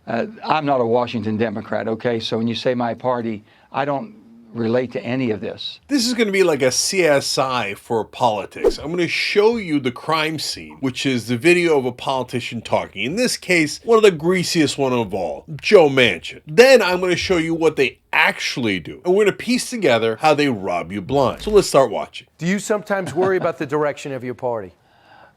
I'm not a Washington Democrat, okay? So when you say my party, I don't relate to any of this. This is going to be like a CSI for politics. I'm going to show you the crime scene, which is the video of a politician talking. In this case, one of the greasiest one of all, Joe Manchin. Then I'm going to show you what they actually do. And we're going to piece together how they rob you blind. So let's start watching. Do you sometimes worry about the direction of your party?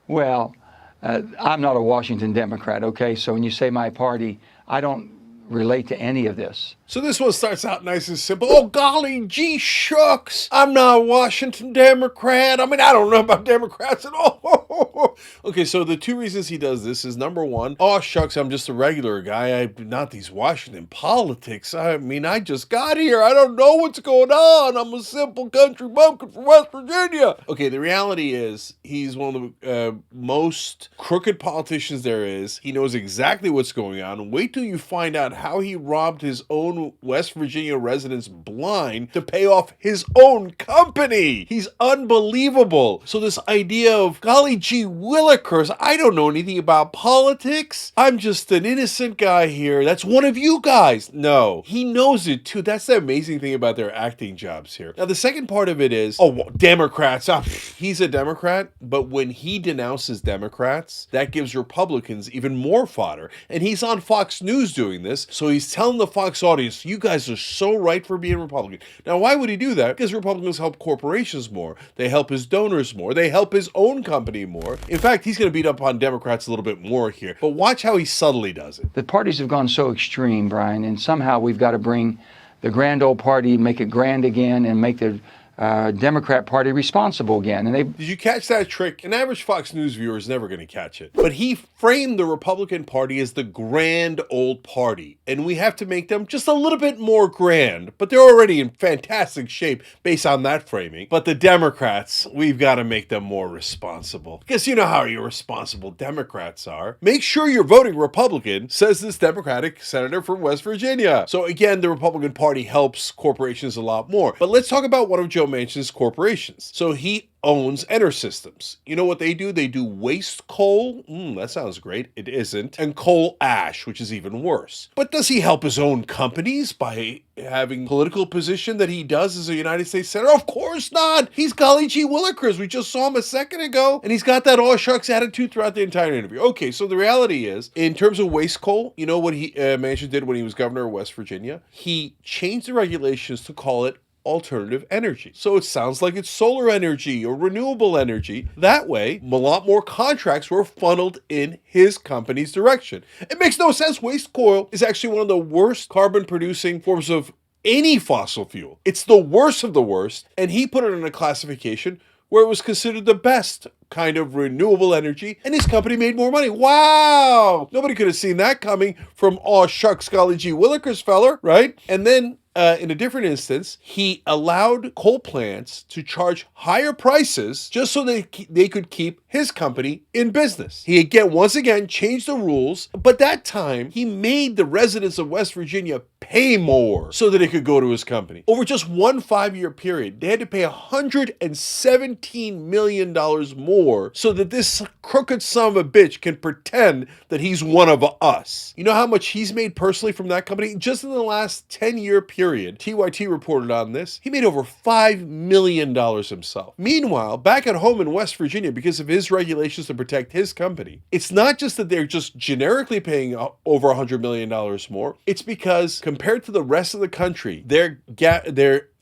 Well, I'm not a Washington Democrat, okay? So when you say my party, I don't relate to any of this. So this one starts out nice and simple. Oh, golly gee shucks. I'm not a Washington Democrat. I mean, I don't know about Democrats at all. Okay, so the two reasons he does this is number one, oh, shucks, I'm just a regular guy. I'm not these Washington politics. I mean, I just got here. I don't know what's going on. I'm a simple country bumpkin from West Virginia. Okay, the reality is he's one of the most crooked politicians there is. He knows exactly what's going on. Wait till you find out how he robbed his own West Virginia residents blind to pay off his own company. He's unbelievable. So this idea of, golly gee willikers, I don't know anything about politics. I'm just an innocent guy here. That's one of you guys. No, he knows it too. That's the amazing thing about their acting jobs here. Now, the second part of it is, oh, well, Democrats. He's a Democrat, but when he denounces Democrats, that gives Republicans even more fodder. And he's on Fox News doing this, so he's telling the Fox audience, you guys are so right for being Republican. Now, why would he do that? Because Republicans help corporations more. They help his donors more. They help his own company more. In fact, he's going to beat up on Democrats a little bit more here. But watch how he subtly does it. The parties have gone so extreme, Brian, and somehow we've got to bring the grand old party, make it grand again, and make the Democrat Party responsible again. And Did you catch that trick? An average Fox News viewer is never going to catch it. But he framed the Republican Party as the grand old party. And we have to make them just a little bit more grand. But they're already in fantastic shape based on that framing. But the Democrats, we've got to make them more responsible. Because you know how irresponsible Democrats are. Make sure you're voting Republican, says this Democratic senator from West Virginia. So again, the Republican Party helps corporations a lot more. But let's talk about one of Joe Manchin's corporations. So he owns EnerSystems. You know what they do? They do waste coal. That sounds great. It isn't. And coal ash, which is even worse. But does he help his own companies by having political position that he does as a United States Senator? Of course not. He's golly gee willikers. We just saw him a second ago. And he's got that all shucks attitude throughout the entire interview. Okay, so the reality is, in terms of waste coal, you know what Manchin did when he was governor of West Virginia? He changed the regulations to call it alternative energy. So it sounds like it's solar energy or renewable energy. That way, a lot more contracts were funneled in his company's direction. It makes no sense. Waste coal is actually one of the worst carbon producing forms of any fossil fuel. It's the worst of the worst, and he put it in a classification where it was considered the best kind of renewable energy, and his company made more money. Wow! Nobody could have seen that coming from, oh, shucks, golly gee willikers, feller, right? And then in a different instance, he allowed coal plants to charge higher prices just so they could keep his company in business. He once again changed the rules, but that time he made the residents of West Virginia pay more so that it could go to his company. Over just one 5-year period, they had to pay $117 million more so that this crooked son of a bitch can pretend that he's one of us. You know how much he's made personally from that company? Just in the last 10-year period, TYT reported on this, he made over $5 million himself. Meanwhile, back at home in West Virginia, because of his regulations to protect his company, it's not just that they're just generically paying over $100 million more, it's because compared to the rest of the country, their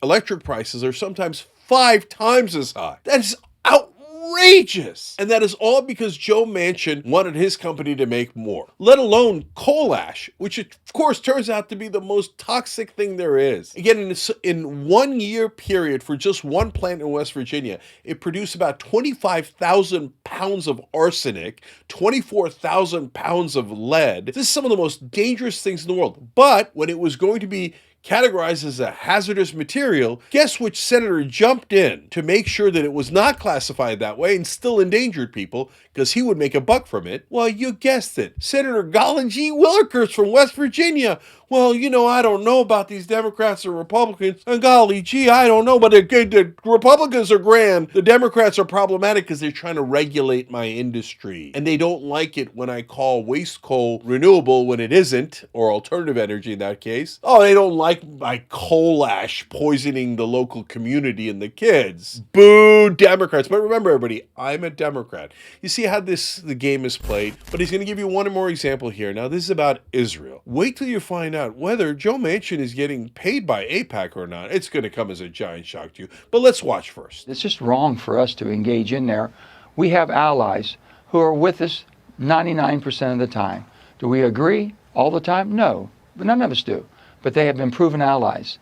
electric prices are sometimes 5 times as high. That is outrageous. And that is all because Joe Manchin wanted his company to make more, let alone coal ash, which of course turns out to be the most toxic thing there is. Again, in 1 year period for just one plant in West Virginia, it produced about 25,000 pounds of arsenic, 24,000 pounds of lead. This is some of the most dangerous things in the world. But when it was going to be categorized as a hazardous material, guess which senator jumped in to make sure that it was not classified that way and still endangered people because he would make a buck from it? Well, you guessed it. Senator golly gee willikers from West Virginia. well, I don't know about these Democrats or Republicans. And golly gee, I don't know, but the Republicans are grand. The Democrats are problematic because they're trying to regulate my industry. And they don't like it when I call waste coal renewable when it isn't, or alternative energy in that case. Oh, they don't like my coal ash poisoning the local community and the kids. Boo, Democrats. But remember, everybody, I'm a Democrat. You see how the game is played? But he's going to give you one more example here. Now, this is about Israel. Wait till you find out whether Joe Manchin is getting paid by AIPAC or not. It's going to come as a giant shock to you. But let's watch first. It's just wrong for us to engage in there. We have allies who are with us 99% of the time. Do we agree all the time? No, but none of us do. But they have been proven allies.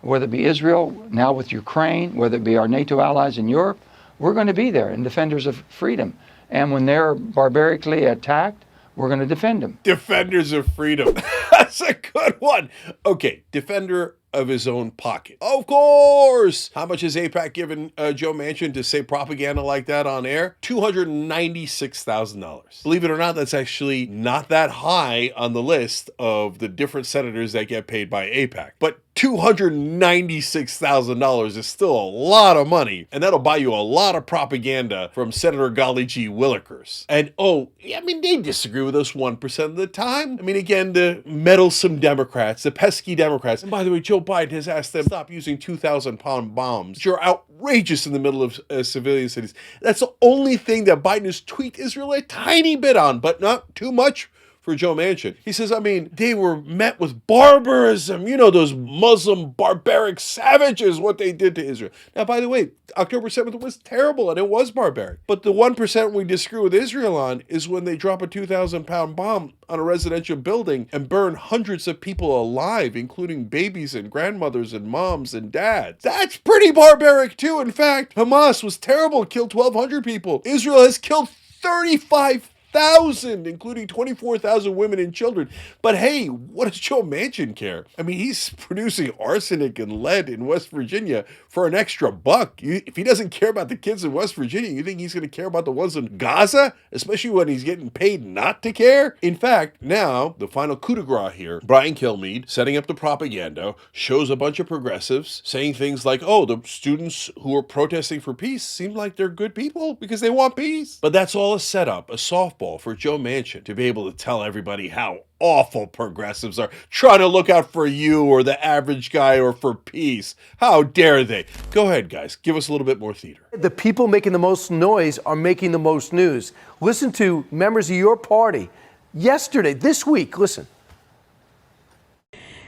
Whether it be Israel, now with Ukraine, whether it be our NATO allies in Europe, we're going to be there and defenders of freedom. And when they're barbarically attacked, we're going to defend them. Defenders of freedom. That's a good one. Okay, defender of his own pocket. Of course. How much has AIPAC given Joe Manchin to say propaganda like that on air? $296,000. Believe it or not, that's actually not that high on the list of the different senators that get paid by AIPAC. But $296,000 is still a lot of money, and that'll buy you a lot of propaganda from Senator Golly G. Willikers. And they disagree with us 1% of the time. Again, the meddlesome Democrats, the pesky Democrats. And by the way, Joe Biden has asked them to stop using 2,000-pound bombs, which are outrageous in the middle of civilian cities. That's the only thing that Biden has tweaked Israel a tiny bit on, but not too much for Joe Manchin. He says, they were met with barbarism. Those Muslim barbaric savages, what they did to Israel. Now, by the way, October 7th was terrible and it was barbaric. But the 1% we disagree with Israel on is when they drop a 2,000-pound bomb on a residential building and burn hundreds of people alive, including babies and grandmothers and moms and dads. That's pretty barbaric too. In fact, Hamas was terrible, killed 1,200 people. Israel has killed 35,000, including 24,000 women and children. But hey, what does Joe Manchin care? He's producing arsenic and lead in West Virginia for an extra buck. If he doesn't care about the kids in West Virginia, you think he's going to care about the ones in Gaza? Especially when he's getting paid not to care? In fact, now, the final coup de grace here, Brian Kilmeade, setting up the propaganda, shows a bunch of progressives saying things like, the students who are protesting for peace seem like they're good people because they want peace. But that's all a setup, a softball for Joe Manchin to be able to tell everybody how awful progressives are, trying to look out for you or the average guy or for peace. How dare they? Go ahead, guys. Give us a little bit more theater. The people making the most noise are making the most news. Listen to members of your party yesterday, this week. Listen.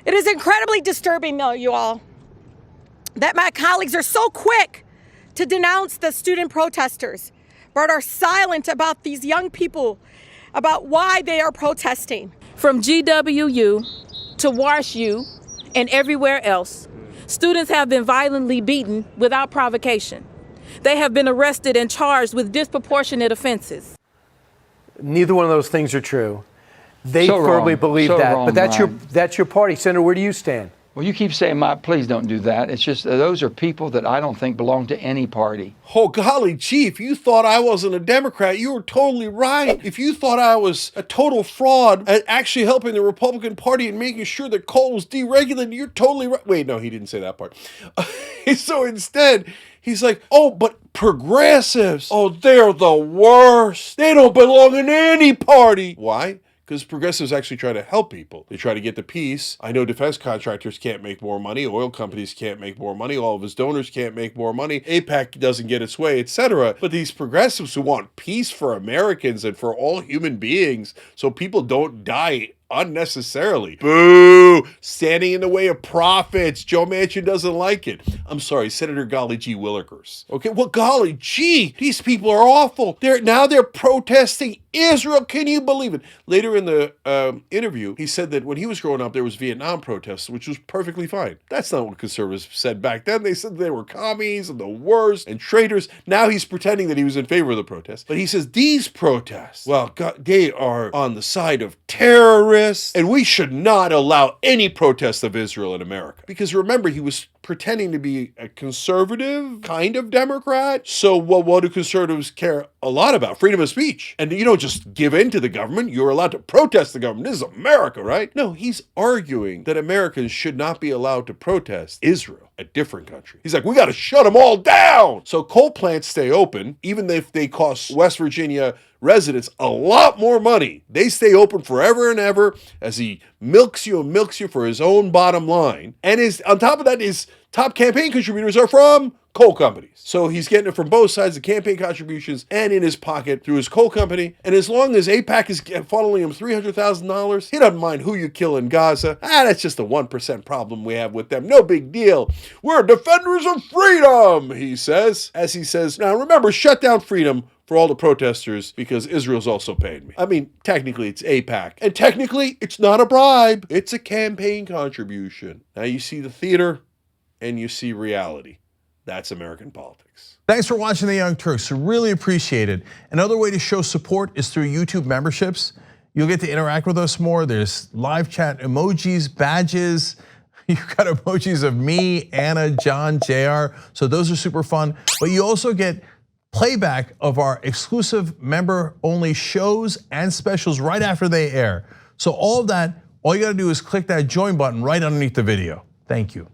It is incredibly disturbing, though, you all, that my colleagues are so quick to denounce the student protesters, but are silent about these young people, about why they are protesting. From GWU to WashU and everywhere else, students have been violently beaten without provocation. They have been arrested and charged with disproportionate offenses. Neither one of those things are true. They So firmly wrong. believe So that. wrong, But that's Brian. your party. Senator, where do you stand? Well, you keep saying, please don't do that. It's just those are people that I don't think belong to any party. Oh, golly gee, if you thought I wasn't a Democrat, you were totally right. If you thought I was a total fraud at actually helping the Republican Party and making sure that coal was deregulated, you're totally right. Wait, no, he didn't say that part. So instead, he's like, but progressives, they're the worst. They don't belong in any party. Why? Because progressives actually try to help people. They try to get the peace. I know defense contractors can't make more money. Oil companies can't make more money. All of his donors can't make more money. AIPAC doesn't get its way, etc. But these progressives who want peace for Americans and for all human beings so people don't die unnecessarily. Boo! Standing in the way of profits. Joe Manchin doesn't like it. I'm sorry, Senator Golly G. Willikers. Okay, well, golly gee, these people are awful. They're protesting Israel. Can you believe it? Later in the interview, he said that when he was growing up, there was Vietnam protests, which was perfectly fine. That's not what conservatives said back then. They said they were commies and the worst and traitors. Now he's pretending that he was in favor of the protests. But he says these protests, well, God, they are on the side of terrorists terrorists, and we should not allow any protest of Israel in America. Because remember, he was pretending to be a conservative kind of Democrat. So what do conservatives care a lot about? Freedom of speech. And you don't just give in to the government. You're allowed to protest the government. This is America, right? No, he's arguing that Americans should not be allowed to protest Israel, a different country. He's like, we got to shut them all down. So coal plants stay open, even if they cost West Virginia residents a lot more money. They stay open forever and ever as he milks you for his own bottom line. And on top of that, his top campaign contributors are from coal companies. So he's getting it from both sides, the campaign contributions and in his pocket through his coal company. And as long as AIPAC is funneling him $300,000, he doesn't mind who you kill in Gaza. That's just a 1% problem we have with them. No big deal. We're defenders of freedom, he says. As he says, now remember, shut down freedom for all the protesters because Israel's also paying me. I mean, technically it's AIPAC. And technically it's not a bribe. It's a campaign contribution. Now you see the theater and you see reality. That's American politics. Thanks for watching The Young Turks. We really appreciate it. Another way to show support is through YouTube memberships. You'll get to interact with us more. There's live chat emojis, badges. You've got emojis of me, Anna, John, JR. So those are super fun. But you also get playback of our exclusive member-only shows and specials right after they air. So all of that, all you gotta do is click that join button right underneath the video. Thank you.